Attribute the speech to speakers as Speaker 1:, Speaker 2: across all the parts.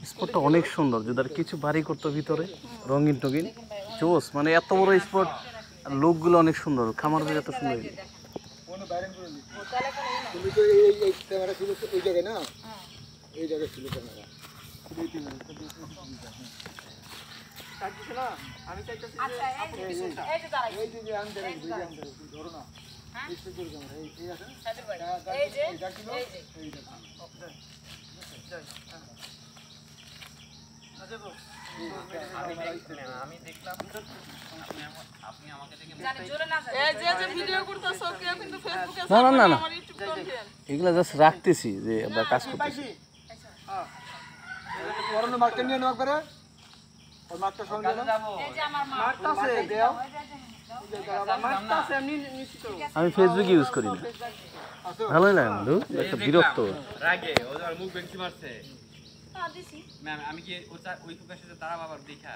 Speaker 1: স্পটটা অনেক সুন্দর, যদি আর কিছু বাড়ি করতো ভিতরে রঙিন টঙিন জোস, মানে এত বড় স্পট, লোকগুলো অনেক সুন্দর, খামার এত সুন্দর।
Speaker 2: তুমি তো এই ক্যামেরা ছিল এই জায়গায় না, এই জায়গায় ছিল ক্যামেরা। আমি চাইতেছি ধরো না
Speaker 3: আমি দেখলাম আপনি আমাকে দেখে
Speaker 1: না না না, এগুলা জাস্ট রাখতেছি যে আমরা কাজ করতেছি।
Speaker 2: মার্কটা নিয়ে নেওয়া করে ওই মার্কটা সঙ্গে
Speaker 1: আমি ফেসবুক ইউজ করি না, ভালোই লাগে বন্ধু, একটা বিরক্ত
Speaker 3: রাগে ওর মুখ বেঞ্চি মারছে। ম্যাম আমি কি ওই কুকার সাথে দাঁড়াবো আবার দেখা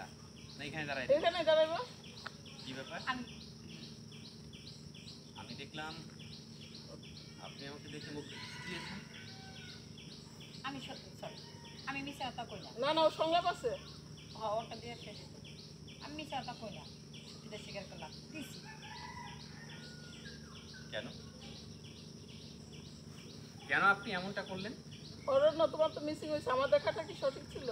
Speaker 3: না, এখানে দাঁড়াই এখানে দাঁড়াবো কি ব্যাপার? আমি দেখলাম আপনি আমাকে দেখে মুখ দিয়েছেন।
Speaker 4: আমি সত্যি সরি, আমি মিছা কথা কই না।
Speaker 5: না না, ও সংলাপ আছে।
Speaker 4: হ্যাঁ, ওটা দিয়ে শেষ। আমি মিছা কথা কই না, সত্যিটা স্বীকার করলাম দিছি।
Speaker 3: কেন কেন আপনি এমনটা করলেন?
Speaker 5: ওর না, তোমার তো মিসিং হয়েছে, আমার দেখাটা কি সঠিক ছিল?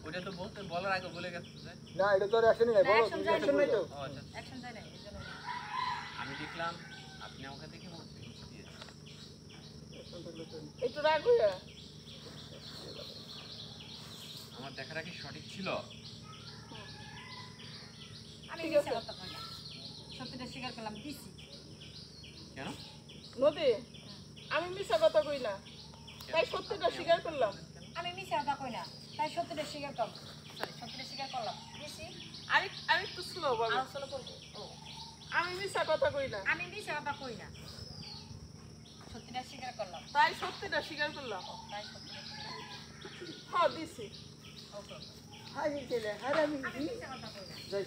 Speaker 3: ওটা তো বলার আগে বলে গেছে।
Speaker 2: না, এটা তো অ্যাকশনই নাই, বলো তুমি অ্যাকশন নাই তো।
Speaker 3: আচ্ছা,
Speaker 4: অ্যাকশন যায় না এজন্য
Speaker 3: আমি দেখলাম আপনি আমাকে দেখে মুখ দিয়েছেন।
Speaker 5: একটু রাগ হইয়া
Speaker 3: আমার দেখাটা কি সঠিক ছিল?
Speaker 4: আমি মিছা কথা কই না, সত্যিটা স্বীকার করলাম দিছি।
Speaker 3: কেন
Speaker 5: নদী, আমি মিছা কথা কই না, তাই সত্যিটা স্বীকার করলাম।
Speaker 4: আমি মিছা কথা কই না, তাই সত্যিটা স্বীকার করলাম। সরি, সত্যিটা স্বীকার করলাম দিছি।
Speaker 5: আমি একটু স্লো বলো।
Speaker 4: আর স্লো করব। ও,
Speaker 5: আমি মিছা কথা কই না,
Speaker 4: আমি মিছা কথা কই না, সত্যিটা স্বীকার করলাম।
Speaker 5: তাই সত্যিটা স্বীকার করলাম।
Speaker 4: তাই সত্যিটা স্বীকার
Speaker 5: হ্যাঁ দিছি।
Speaker 4: ওকে।
Speaker 2: হাই ছেলে, হাই আমি
Speaker 4: আমি মিছা কথা কই না,
Speaker 2: যাই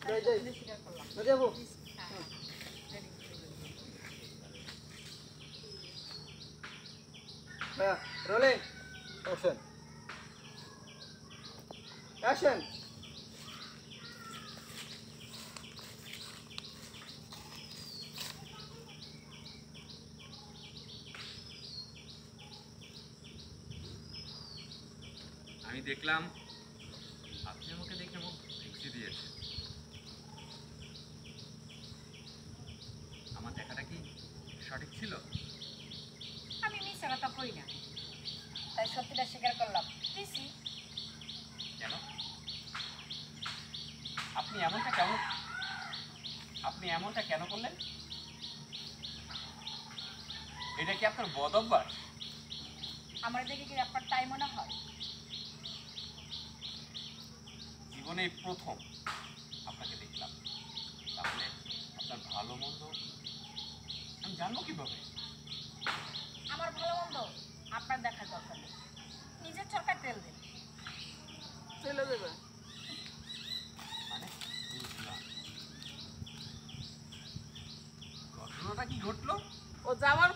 Speaker 4: তাই
Speaker 2: যাই
Speaker 4: সত্যিটা স্বীকার করলাম।
Speaker 2: না যাবো।
Speaker 4: হ্যাঁ,
Speaker 2: হ্যাঁ, রোলিং অ্যাকশন অ্যাকশন।
Speaker 3: আমি দেখলাম আপনি আমাকে দেখে মুখ ফিক্সি দিয়েছেন। আমার দেখাটা কি সঠিক ছিল?
Speaker 4: আমি মিছা কথা কই না, তাই সত্যিটা স্বীকার করলাম দিছি।
Speaker 3: কেন আপনি এমনটা কেন করলেন? এটা কি আপনার বদ অভ্যাস?
Speaker 4: আমার দেখে কি আপনার তাই মনে হয়?
Speaker 3: জীবনে এই প্রথম আপনাকে দেখলাম, তাহলে আপনার ভালো মন্দ আমি জানবো কিভাবে?
Speaker 4: আমার ভালো মন্দ আপনার দেখার দরকার নেই, নিজের চরকায় তেল দিন,
Speaker 5: চলে যাবে।
Speaker 3: মানে বুঝলাম। ঘটনাটা কি ঘটলো?
Speaker 5: ও যাওয়ার